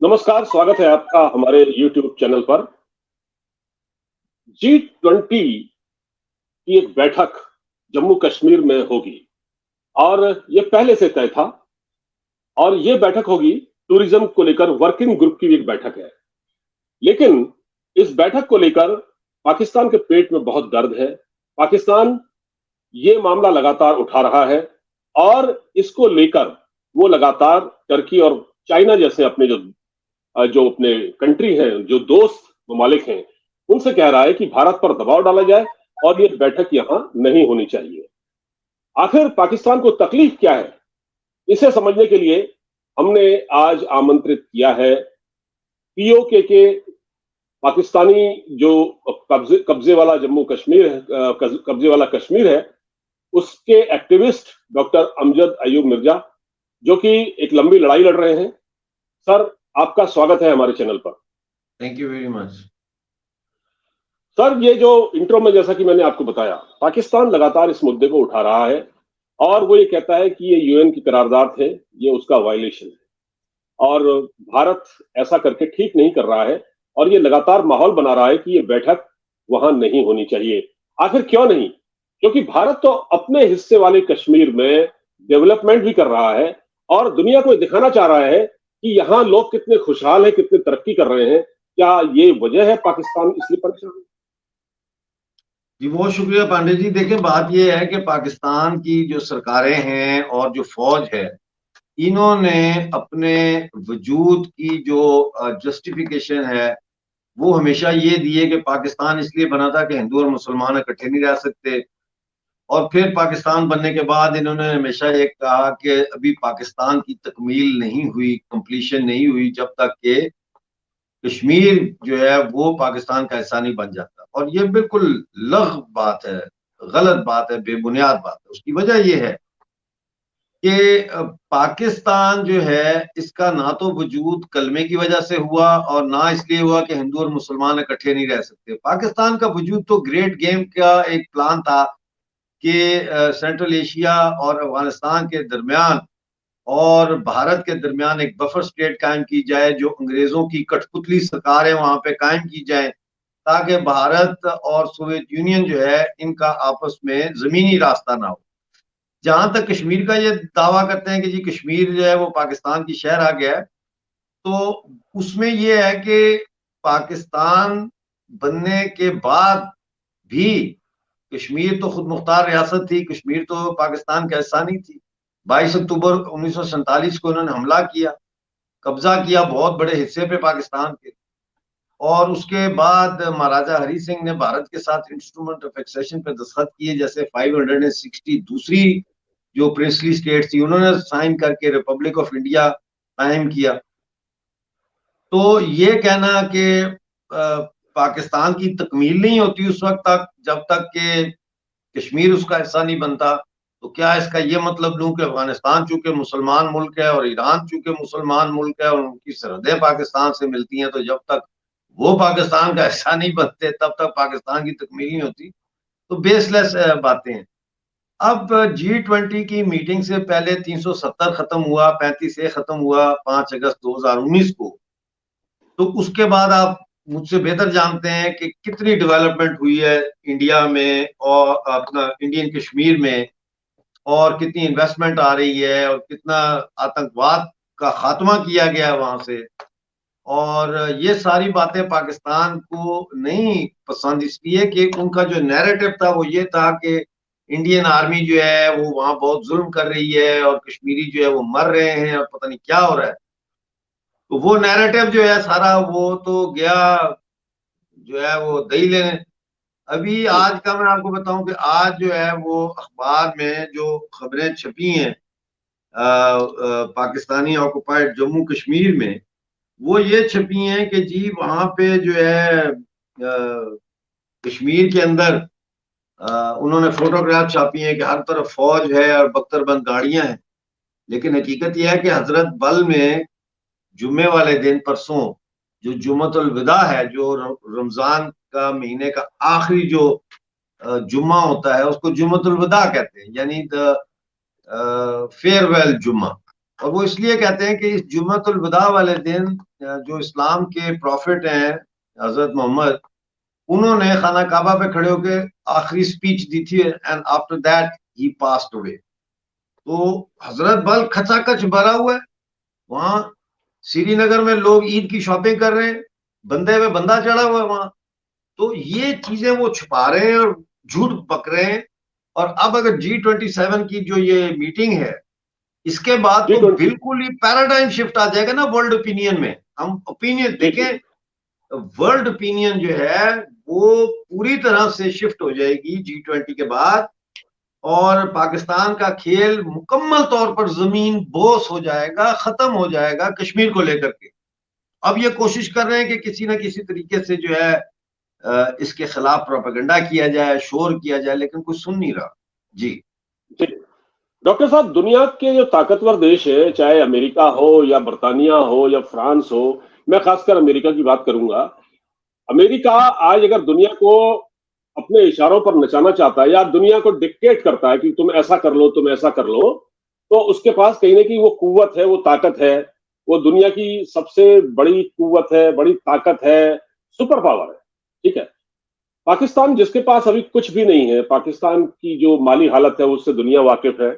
नमस्कार, स्वागत है आपका हमारे YouTube चैनल पर। G20 की एक बैठक जम्मू कश्मीर में होगी और ये पहले से तय था और ये बैठक होगी टूरिज्म को लेकर वर्किंग ग्रुप की एक बैठक है। लेकिन इस बैठक को लेकर पाकिस्तान के पेट में बहुत दर्द है। पाकिस्तान ये मामला लगातार उठा रहा है और इसको लेकर वो लगातार टर्की और चाइना जैसे अपने जो अपने कंट्री हैं, जो दोस्त ममालिक हैं, उनसे कह रहा है कि भारत पर दबाव डाला जाए और ये बैठक यहां नहीं होनी चाहिए। आखिर पाकिस्तान को तकलीफ क्या है, इसे समझने के लिए हमने आज आमंत्रित किया है पीओके के पाकिस्तानी जो कब्जे वाला जम्मू कश्मीर है, कब्जे वाला कश्मीर है, उसके एक्टिविस्ट डॉक्टर अमजद अयूब मिर्जा, जो कि एक लंबी लड़ाई लड़ रहे हैं। सर, आपका स्वागत है हमारे चैनल पर। Thank you very much. Sir, ये जो इंट्रो में जैसा कि मैंने आपको बताया, पाकिस्तान लगातार इस मुद्दे को उठा रहा है और वो ये कहता है कि ये यूएन की करारदाद है, ये उसका वायलेशन है और भारत ऐसा करके ठीक नहीं कर रहा है और ये लगातार माहौल बना रहा है कि ये बैठक वहां नहीं होनी चाहिए। आखिर क्यों नहीं? क्योंकि भारत तो अपने हिस्से वाले कश्मीर में डेवलपमेंट भी कर रहा है और दुनिया को दिखाना चाह रहा है कि यहाँ लोग कितने खुशहाल हैं, कितने तरक्की कर रहे हैं। क्या ये वजह है पाकिस्तान इसलिए परेशान है? जी बहुत शुक्रिया पांडे जी। देखिए, बात यह है कि पाकिस्तान की जो सरकारें हैं और जो फौज है, इन्होंने अपने वजूद की जो जस्टिफिकेशन है वो हमेशा ये दी है कि पाकिस्तान इसलिए बना था कि हिंदू और मुसलमान इकट्ठे नहीं रह सकते। और फिर पाकिस्तान बनने के बाद इन्होंने हमेशा ये कहा कि अभी पाकिस्तान की तकमील नहीं हुई, कंप्लीशन नहीं हुई जब तक कि कश्मीर जो है वो पाकिस्तान का हिस्सा नहीं बन जाता। और ये बिल्कुल लग बात है, गलत बात है, बेबुनियाद बात है। उसकी वजह ये है कि पाकिस्तान जो है इसका ना तो वजूद कलमे की वजह से हुआ और ना इसलिए हुआ कि हिंदू और मुसलमान इकट्ठे नहीं रह सकते। पाकिस्तान का वजूद तो ग्रेट गेम का एक प्लान था कि सेंट्रल एशिया और अफगानिस्तान के दरमियान और भारत के दरमियान एक बफर स्टेट कायम की जाए, जो अंग्रेजों की कठपुतली सरकारें वहां पे कायम की जाए, ताकि भारत और सोवियत यूनियन जो है इनका आपस में जमीनी रास्ता ना हो। जहां तक कश्मीर का ये दावा करते हैं कि जी कश्मीर जो है वो पाकिस्तान की शहर आ गया है, तो उसमें ये है कि पाकिस्तान बनने के बाद भी कश्मीर तो खुद मुख्तार रियासत थी, कश्मीर तो पाकिस्तान का हिस्सा नहीं थी। 22 अक्टूबर 1947 को उन्होंने हमला किया, कब्जा किया बहुत बड़े हिस्से पे पाकिस्तान के। और उसके बाद महाराजा हरि सिंह ने भारत के साथ इंस्ट्रूमेंट ऑफ एक्सेशन पे दस्तखत किए, जैसे 560 दूसरी जो प्रिंसली स्टेट थी उन्होंने साइन करके रिपब्लिक ऑफ इंडिया कायम किया। तो ये कहना कि पाकिस्तान की तकमील नहीं होती उस वक्त तक जब तक कि कश्मीर उसका हिस्सा नहीं बनता, तो क्या इसका ये मतलब लूं कि अफगानिस्तान चूंकि मुसलमान मुल्क है और ईरान चूंकि मुसलमान मुल्क है और उनकी सरहदें पाकिस्तान से मिलती हैं, तो जब तक वो पाकिस्तान का हिस्सा नहीं बनते तब तक पाकिस्तान की तकमील नहीं होती। तो बेसलेस बातें हैं। अब G20 की मीटिंग से पहले 370 खत्म हुआ, 35 से खत्म हुआ 5 अगस्त 2019 को। तो उसके बाद आप मुझसे बेहतर जानते हैं कि कितनी डेवलपमेंट हुई है इंडिया में और अपना इंडियन कश्मीर में, और कितनी इन्वेस्टमेंट आ रही है और कितना आतंकवाद का खात्मा किया गया है वहां से। और ये सारी बातें पाकिस्तान को नहीं पसंद, इसलिए कि उनका जो नैरेटिव था वो ये था कि इंडियन आर्मी जो है वो वहां बहुत जुल्म कर रही है और कश्मीरी जो है वो मर रहे हैं और पता नहीं क्या हो रहा है। तो वो नैरेटिव जो है सारा वो तो गया जो है वो दही लेने। अभी जी। आज का मैं आपको बताऊं कि आज जो है वो अखबार में जो खबरें छपी हैं पाकिस्तानी ऑक्युपाइड जम्मू कश्मीर में, वो ये छपी हैं कि जी वहां पे जो है कश्मीर के अंदर उन्होंने फोटोग्राफ छापी हैं कि हर तरफ फौज है और बख्तरबंद गाड़ियां हैं। लेकिन हकीकत यह है कि हजरत बल में जुम्मे वाले दिन परसों जो जुम्मतुल विदा है, जो रमजान का महीने का आखिरी जो जुम्मा होता है उसको जुम्मतुल विदा कहते हैं, यानी द फेयरवेल जुम्मा। और वो इसलिए कहते हैं कि इस जुम्मतुल विदा वाले दिन जो इस्लाम के प्रॉफिट हैं हजरत मोहम्मद, उन्होंने खाना काबा पे खड़े होकर आखिरी स्पीच दी थी, and after that he passed away. तो हजरत बल खचाखच भरा हुआ है वहां। श्रीनगर में लोग ईद की शॉपिंग कर रहे हैं, बंदे में बंदा चढ़ा हुआ है वहां। तो ये चीजें वो छुपा रहे हैं और झूठ पक रहे हैं। और अब अगर G27 की जो ये मीटिंग है, इसके बाद जी तो 20। बिल्कुल ही पैराडाइम शिफ्ट आ जाएगा ना वर्ल्ड ओपिनियन में। हम ओपिनियन जी जी। देखें, वर्ल्ड ओपिनियन जो है वो पूरी तरह से शिफ्ट हो जाएगी G20 के बाद। और पाकिस्तान का खेल मुकम्मल तौर पर जमीन बोस हो जाएगा, खत्म हो जाएगा कश्मीर को लेकर के। अब ये कोशिश कर रहे हैं कि किसी ना किसी तरीके से जो है इसके खिलाफ प्रोपेगेंडा किया जाए, शोर किया जाए, लेकिन कुछ सुन नहीं रहा। जी जी डॉक्टर साहब, दुनिया के जो ताकतवर देश है, चाहे अमेरिका हो या बर्तानिया हो या फ्रांस हो, मैं खासकर अमेरिका की बात करूंगा। अमेरिका आज अगर दुनिया को अपने इशारों पर नचाना चाहता है या दुनिया को डिक्टेट करता है कि तुम ऐसा कर लो, तुम ऐसा कर लो, तो उसके पास कहीं ना कहीं वो कुव्वत है, वो ताकत है। वो दुनिया की सबसे बड़ी कुव्वत है, बड़ी ताकत है, सुपर पावर है। ठीक है। पाकिस्तान जिसके पास अभी कुछ भी नहीं है, पाकिस्तान की जो माली हालत है उससे दुनिया वाकिफ है।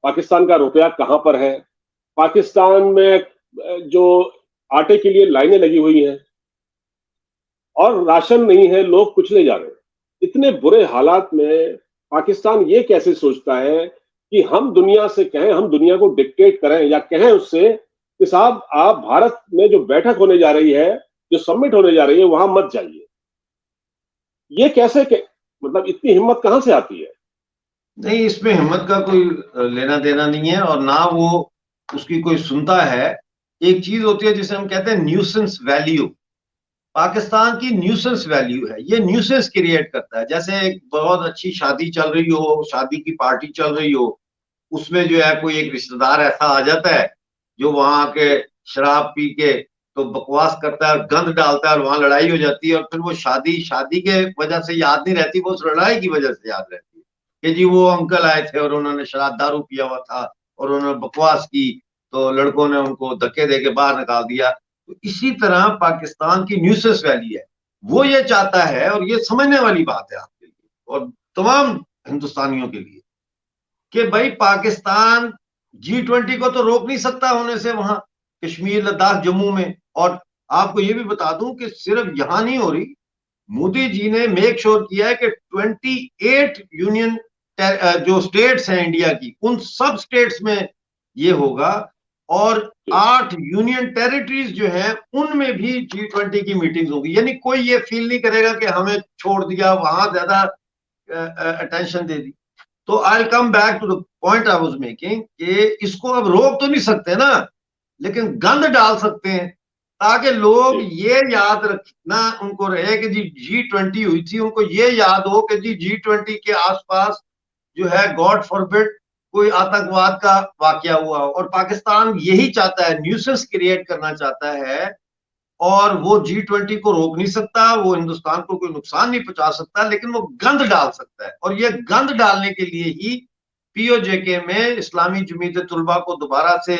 पाकिस्तान का रुपया कहां पर है, पाकिस्तान में जो आटे के लिए लाइनें लगी हुई हैं और राशन नहीं है, लोग कुचले जा रहे हैं। इतने बुरे हालात में पाकिस्तान ये कैसे सोचता है कि हम दुनिया से कहें, हम दुनिया को डिक्टेट करें या कहें उससे कि साहब आप भारत में जो बैठक होने जा रही है, जो समिट होने जा रही है, वहां मत जाइए। ये कैसे मतलब इतनी हिम्मत कहां से आती है? नहीं, इसमें हिम्मत का कोई लेना देना नहीं है, और ना वो उसकी कोई सुनता है। एक चीज होती है जिसे हम कहते हैं न्यूसेंस वैल्यू। पाकिस्तान की न्यूसेंस वैल्यू है, ये न्यूसेंस क्रिएट करता है। जैसे एक बहुत अच्छी शादी चल रही हो, शादी की पार्टी चल रही हो, उसमें जो है कोई एक रिश्तेदार ऐसा आ जाता है जो वहां के शराब पी के तो बकवास करता है और गंद डालता है, और वहां लड़ाई हो जाती है। और फिर वो शादी शादी के वजह से याद नहीं रहती, वो उस लड़ाई की वजह से याद रहती है कि जी वो अंकल आए थे और उन्होंने शराब दारू पिया हुआ था और उन्होंने बकवास की, तो लड़कों ने उनको धक्के दे के बाहर निकाल दिया। तो इसी तरह पाकिस्तान की न्यूसेंस वैल्यू है, वो ये चाहता है, और ये समझने वाली बात है आपके लिए और तमाम हिंदुस्तानियों के लिए, कि भाई पाकिस्तान G20 को तो रोक नहीं सकता होने से वहां कश्मीर, लद्दाख, जम्मू में। और आपको ये भी बता दूं कि सिर्फ यहां नहीं हो रही, मोदी जी ने मेक श्योर किया है कि 28 यूनियन जो स्टेट्स हैं इंडिया की, उन सब स्टेट्स में ये होगा। और 8 यूनियन टेरिटरीज जो हैं उनमें भी G20 की मीटिंग्स होगी। यानी कोई ये फील नहीं करेगा कि हमें छोड़ दिया, वहां ज्यादा अटेंशन दे दी। तो I come back to the point I was making कि इसको अब रोक तो नहीं सकते ना, लेकिन गंद डाल सकते हैं, ताकि लोग ये याद रखना उनको रहे कि जी G20 हुई थी, उनको ये याद हो कि जी G20 के आसपास जो है गॉड फॉरबिड कोई आतंकवाद का वाकया हुआ हो। और पाकिस्तान यही चाहता है, न्यूसेंस क्रिएट करना चाहता है, और वो G20 को रोक नहीं सकता, वो हिंदुस्तान को कोई नुकसान नहीं पहुंचा सकता, लेकिन वो गंद डाल सकता है। और ये गंद डालने के लिए ही POJK में इस्लामी जमीयत तुलबा को दोबारा से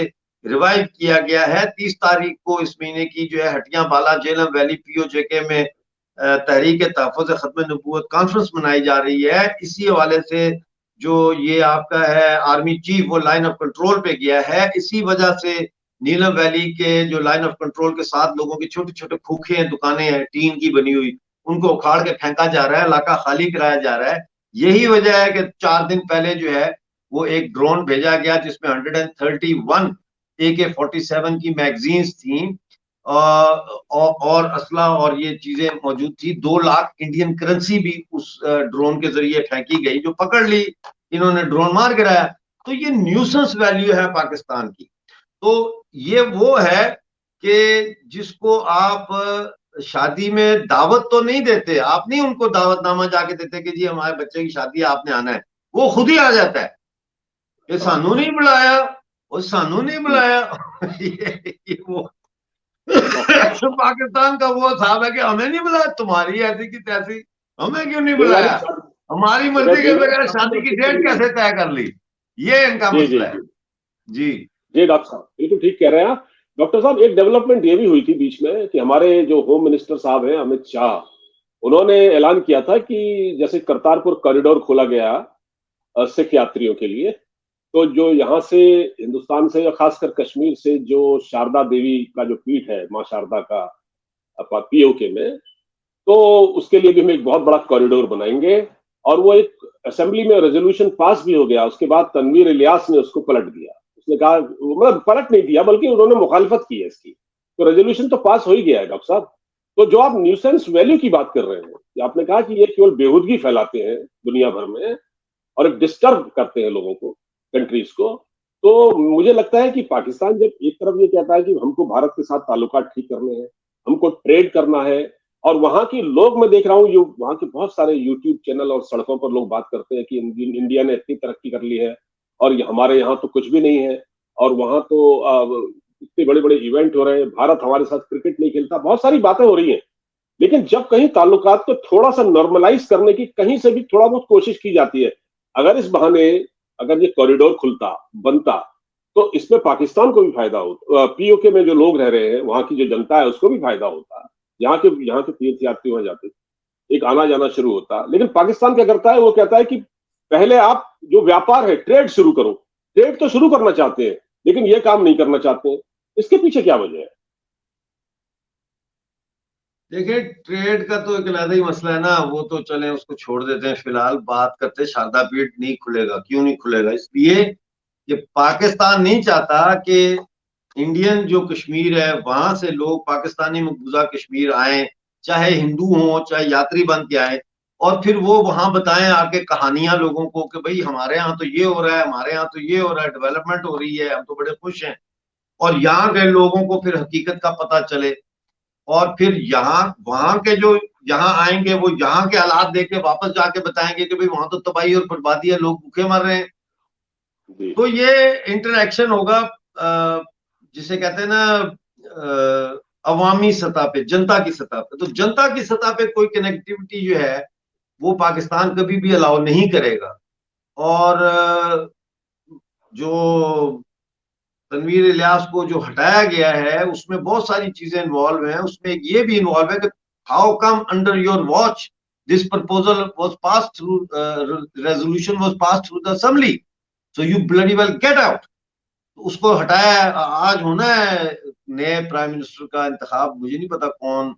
रिवाइव किया गया है। 30 तारीख को इस महीने की जो है हटियां बाला जेलम वैली POJK में तहरीक तहफ़्फ़ुज़ ख़त्म नबूवत कॉन्फ्रेंस मनाई जा रही है। इसी हवाले से जो ये आपका है आर्मी चीफ वो लाइन ऑफ कंट्रोल पे गया है। इसी वजह से नीलम वैली के जो लाइन ऑफ कंट्रोल के 7 लोगों की छोटे छोटे खोखे दुकानें हैं टीन की बनी हुई, उनको उखाड़ के फेंका जा रहा है, इलाका खाली कराया जा रहा है। यही वजह है कि 4 दिन पहले जो है वो एक ड्रोन भेजा गया जिसमें 131 AK-47 की मैगजीन्स थी और असला और ये चीजें मौजूद थी। 2 लाख इंडियन करेंसी भी उस ड्रोन के जरिए फेंकी गई, जो पकड़ ली, इन्होंने ड्रोन मार गिराया। तो ये न्यूसेंस वैल्यू है पाकिस्तान की। तो ये वो है कि जिसको आप शादी में दावत तो नहीं देते, आप नहीं उनको दावतनामा जाके देते कि जी हमारे बच्चे की शादी है, आपने आना है। वो खुद ही आ जाता है कि सानू नहीं बुलाया, और सानू नहीं बुलाया। ये वो तो पाकिस्तान का वो साहब है कि हमें नहीं बुलाया, तुम्हारी ऐसी की तैसी, हमें क्यों नहीं बुलाया, बेवारिक शादी, हमारी मर्जी के बगैर शादी शादी पर की किसी डेट भी नहीं। कैसे तय कर ली। ये इनका जी जी मसला है। जी। जी जी डॉक्टर साहब बिल्कुल ठीक कह रहे हैं आप। डॉक्टर साहब, एक डेवलपमेंट ये भी हुई थी बीच में कि हमारे जो होम मिनिस्टर साहब हैं अमित शाह, उन्होंने ऐलान किया था कि जैसे करतारपुर कॉरिडोर खोला गया सिख यात्रियों के लिए, तो जो यहाँ से हिंदुस्तान से या खासकर कश्मीर से जो शारदा देवी का जो पीठ है, माँ शारदा का पीओके में, तो उसके लिए भी हम एक बहुत बड़ा कॉरिडोर बनाएंगे। और वो एक असेंबली में रेजोल्यूशन पास भी हो गया। उसके बाद तनवीर इलियास ने उसको पलट दिया। उसने कहा, मतलब पलट नहीं दिया बल्कि उन्होंने मुखालफत की है इसकी। तो रेजोल्यूशन तो पास हो ही गया है डॉक्टर साहब। तो जो आप न्यूसेंस वैल्यू की बात कर रहे हैं, कि आपने कहा कि ये केवल बेहूदगी फैलाते हैं दुनिया भर में और डिस्टर्ब करते हैं लोगों को, कंट्रीज को। तो मुझे लगता है कि पाकिस्तान जब एक तरफ ये कहता है कि हमको भारत के साथ ताल्लुकात ठीक करने हैं, हमको ट्रेड करना है, और वहां के लोग, मैं देख रहा हूँ, वहां के बहुत सारे यूट्यूब चैनल और सड़कों पर लोग बात करते हैं कि इंडिया ने इतनी तरक्की कर ली है और हमारे यहाँ तो कुछ भी नहीं है, और वहां तो इतने बड़े बड़े इवेंट हो रहे हैं, भारत हमारे साथ क्रिकेट नहीं खेलता, बहुत सारी बातें हो रही हैं। लेकिन जब कहीं ताल्लुकात को थोड़ा सा नॉर्मलाइज करने की कहीं से भी थोड़ा बहुत कोशिश की जाती है, अगर इस बहाने अगर ये कॉरिडोर खुलता, बनता, तो इसमें पाकिस्तान को भी फायदा होता, पीओके में जो लोग रह रहे हैं, वहां की जो जनता है उसको भी फायदा होता, यहाँ के तीर्थ यात्री वहां जाते, एक आना जाना शुरू होता। लेकिन पाकिस्तान क्या करता है, वो कहता है कि पहले आप जो व्यापार है, ट्रेड शुरू करो। ट्रेड तो शुरू करना चाहते हैं, लेकिन ये काम नहीं करना चाहते हैं। इसके पीछे क्या वजह है? देखिए, ट्रेड का तो एक अलग ही मसला है ना, वो तो चले उसको छोड़ देते हैं। फिलहाल बात करते हैं शारदा पीठ नहीं खुलेगा, क्यों नहीं खुलेगा? इसलिए कि पाकिस्तान नहीं चाहता कि इंडियन जो कश्मीर है वहां से लोग पाकिस्तानी मकबूजा कश्मीर आए, चाहे हिंदू हो चाहे यात्री बन के आए, और फिर वो वहां बताएं आके कहानियां लोगों को कि भाई हमारे यहाँ तो ये हो रहा है, हमारे यहाँ तो ये हो रहा है, डेवलपमेंट हो रही है, हम तो बड़े खुश हैं। और यहाँ के लोगों को फिर हकीकत का पता चले, और फिर यहाँ वहां के जो यहाँ आएंगे वो यहाँ के हालात देख के वापस जाके बताएंगे कि भाई वहां तो तबाही और बर्बादी है, लोग भूखे मर रहे हैं। जी। तो ये इंटरेक्शन होगा, जिसे कहते हैं ना, अवामी सतह पे, जनता की सतह पे। तो जनता की सतह पे कोई कनेक्टिविटी जो है वो पाकिस्तान कभी भी अलाउ नहीं करेगा। और जो तनवीर इलियास को जो हटाया गया है उसमें बहुत सारी चीजें इन्वॉल्व हैं। उसमें एक ये भी इन्वॉल्व है कि how come under your watch this proposal was pass through, resolution was pass through the assembly, so you bloody well get out. उसको हटाया। आज होना है नए प्राइम मिनिस्टर का इंतखाब, मुझे नहीं पता कौन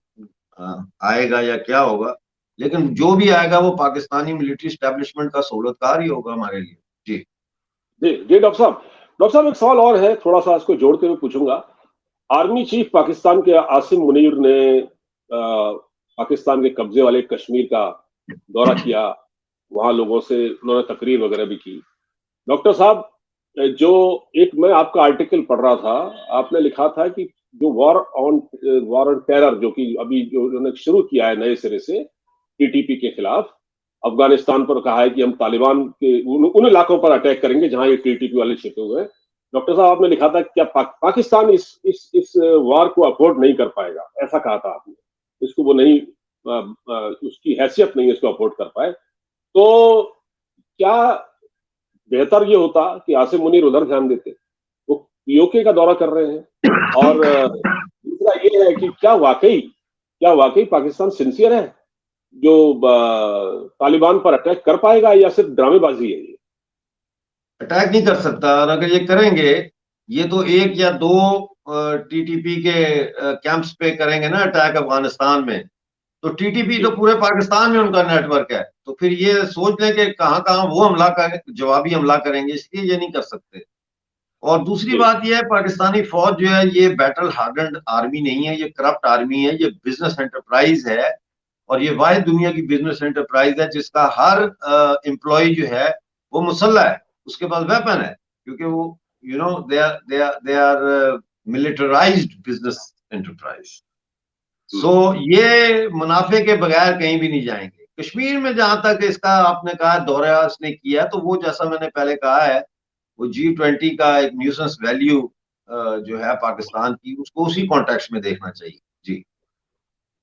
आएगा या क्या होगा, लेकिन जो भी आएगा वो पाकिस्तानी मिलिट्री स्टैब्लिशमेंट का सहूलतकार ही होगा हमारे लिए। जी जी जी डॉक्टर साहब, डॉक्टर साहब, एक सवाल और है, थोड़ा सा इसको जोड़ते हुए पूछूंगा। आर्मी चीफ पाकिस्तान के आसिम मुनीर ने पाकिस्तान के कब्जे वाले कश्मीर का दौरा किया, वहां लोगों से उन्होंने तकरीर वगैरह भी की। डॉक्टर साहब, जो एक मैं आपका आर्टिकल पढ़ रहा था, आपने लिखा था कि जो वॉर ऑन टेरर, जो कि अभी जो उन्होंने शुरू किया है नए सिरे से टीटीपी के खिलाफ, अफगानिस्तान पर कहा है कि हम तालिबान के उन इलाकों पर अटैक करेंगे जहां ये टीटीपी वाले छिपे हुए हैं। डॉक्टर साहब, आपने लिखा था कि क्या पाकिस्तान इस वार को अफोर्ड नहीं कर पाएगा, ऐसा कहा था आपने। इसको वो नहीं, उसकी हैसियत नहीं है इसको अफोर्ड कर पाए। तो क्या बेहतर ये होता कि आसिम मुनीर उधर ध्यान देते? वो पीओके का दौरा कर रहे हैं। और दूसरा ये है कि क्या वाकई पाकिस्तान सिंसियर है, जो तालिबान पर अटैक कर पाएगा, या सिर्फ ड्रामेबाजी है ये? अटैक नहीं कर सकता, और अगर ये करेंगे, ये तो एक या दो टीटीपी के कैंप्स पे करेंगे ना अटैक अफगानिस्तान में। तो टीटीपी तो पूरे पाकिस्तान में उनका नेटवर्क है, तो फिर ये सोच लें कि कहाँ कहाँ वो हमला कर, जवाबी हमला करेंगे, इसलिए ये नहीं कर सकते। और दूसरी जी बात यह है, पाकिस्तानी फौज जो है ये बैटल हार्डन्ड आर्मी नहीं है, ये करप्ट आर्मी है, ये बिजनेस एंटरप्राइज है। और ये वाहिद दुनिया की बिजनेस एंटरप्राइज है जिसका हर एम्प्लॉय जो है वो मुसल्ला है, उसके पास वेपन है, क्योंकि वो they are militarised business enterprise. सो ये मुनाफे के बगैर कहीं भी नहीं जाएंगे। कश्मीर में जहां तक इसका आपने कहा दौरा इसने किया, तो वो जैसा मैंने पहले कहा है, वो G20 का एक न्यूसेंस वैल्यू जो है पाकिस्तान की, उसको उसी कॉन्टेक्स्ट में देखना चाहिए। जी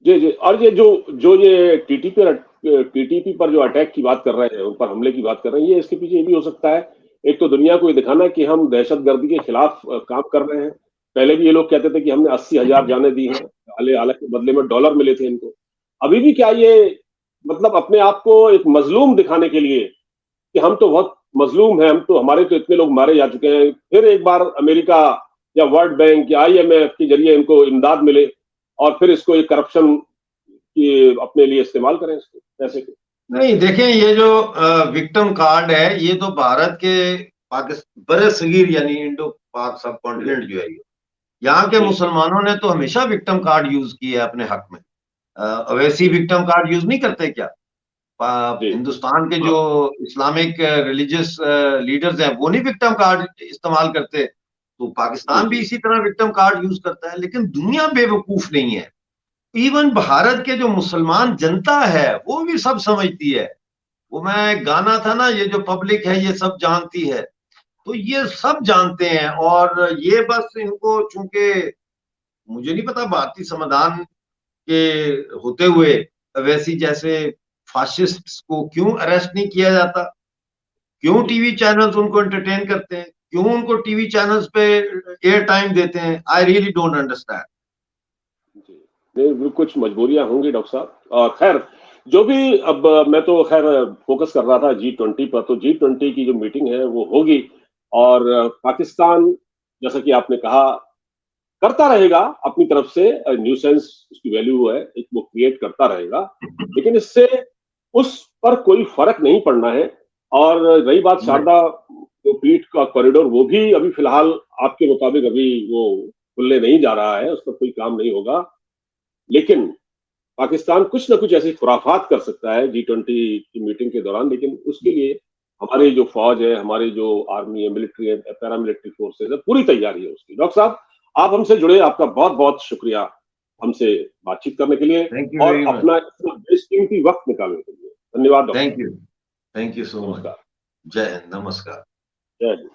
जी जी। और ये जो जो ये टीटीपी पर जो अटैक की बात कर रहे हैं, उन पर हमले की बात कर रहे हैं, ये इसके पीछे ये भी हो सकता है, एक तो दुनिया को ये दिखाना कि हम दहशतगर्दी के खिलाफ काम कर रहे हैं, पहले भी ये लोग कहते थे कि हमने 80,000 जानें दी हैं, हालांकि बदले में डॉलर मिले थे इनको। अभी भी क्या ये मतलब अपने आप को एक मजलूम दिखाने के लिए कि हम तो बहुत मजलूम हैं, हम तो, हमारे तो इतने लोग मारे जा चुके हैं, फिर एक बार अमेरिका या वर्ल्ड बैंक या IMF के जरिए इनको इमदाद मिले और फिर इसको एक करप्शन की अपने लिए इस्तेमाल करें इसको पैसे को। नहीं, देखें, ये जो विक्टिम कार्ड है, ये तो भारत के पाकिस्तान बरसगीर यानी इंडो पाक सब कॉन्टिनेंट जो है, यहाँ के मुसलमानों ने तो हमेशा विक्टिम कार्ड यूज किया है अपने हक में। अवैसी विक्टिम कार्ड यूज नहीं करते क्या? हिंदुस्तान के जो इस्लामिक रिलीजियस लीडर्स हैं वो नहीं विक्टिम कार्ड इस्तेमाल करते, तो पाकिस्तान भी इसी तरह विक्टिम कार्ड यूज करता है। लेकिन दुनिया बेवकूफ नहीं है, इवन भारत के जो मुसलमान जनता है वो भी सब समझती है। वो मैं गाना था ना, ये जो पब्लिक है ये सब जानती है, तो ये सब जानते हैं। और ये बस इनको, चूंकि मुझे नहीं पता भारतीय संविधान के होते हुए वैसी जैसे फाशिस्ट को क्यों अरेस्ट नहीं किया जाता, क्यों टीवी चैनल्स उनको एंटरटेन करते हैं, क्यों उनको टीवी चैनल्स पे एयर टाइम देते हैं। I really don't understand. नहीं, कुछ मजबूरियां होंगी डॉक्टर साहब। और खैर जो भी, अब मैं तो खैर फोकस कर रहा था G20 पर, तो G20 की जो मीटिंग है वो होगी और पाकिस्तान, जैसा कि आपने कहा, करता रहेगा अपनी तरफ से न्यूसेंस, उसकी वैल्यू है एक, वो क्रिएट करता रहेगा, लेकिन इससे उस पर कोई फर्क नहीं पड़ना है। और रही बात शारदा जो पीठ का कॉरिडोर, वो भी अभी फिलहाल आपके मुताबिक अभी वो खुलने नहीं जा रहा है, उस पर कोई काम नहीं होगा। लेकिन पाकिस्तान कुछ ना कुछ ऐसी खुराफात कर सकता है G20 की मीटिंग के दौरान, लेकिन उसके लिए हमारी जो फौज है, हमारी जो आर्मी है, मिलिट्री है, पैरामिलिट्री फोर्सेज है, पूरी तैयारी है उसकी। डॉक्टर साहब, आप हमसे जुड़े, आपका बहुत बहुत शुक्रिया हमसे बातचीत करने के लिए और अपना इतना बेशकीमती वक्त निकालने के लिए। धन्यवाद doctor. Thank you so much. नमस्कार। जय हिंद। नमस्कार। जय हिंद।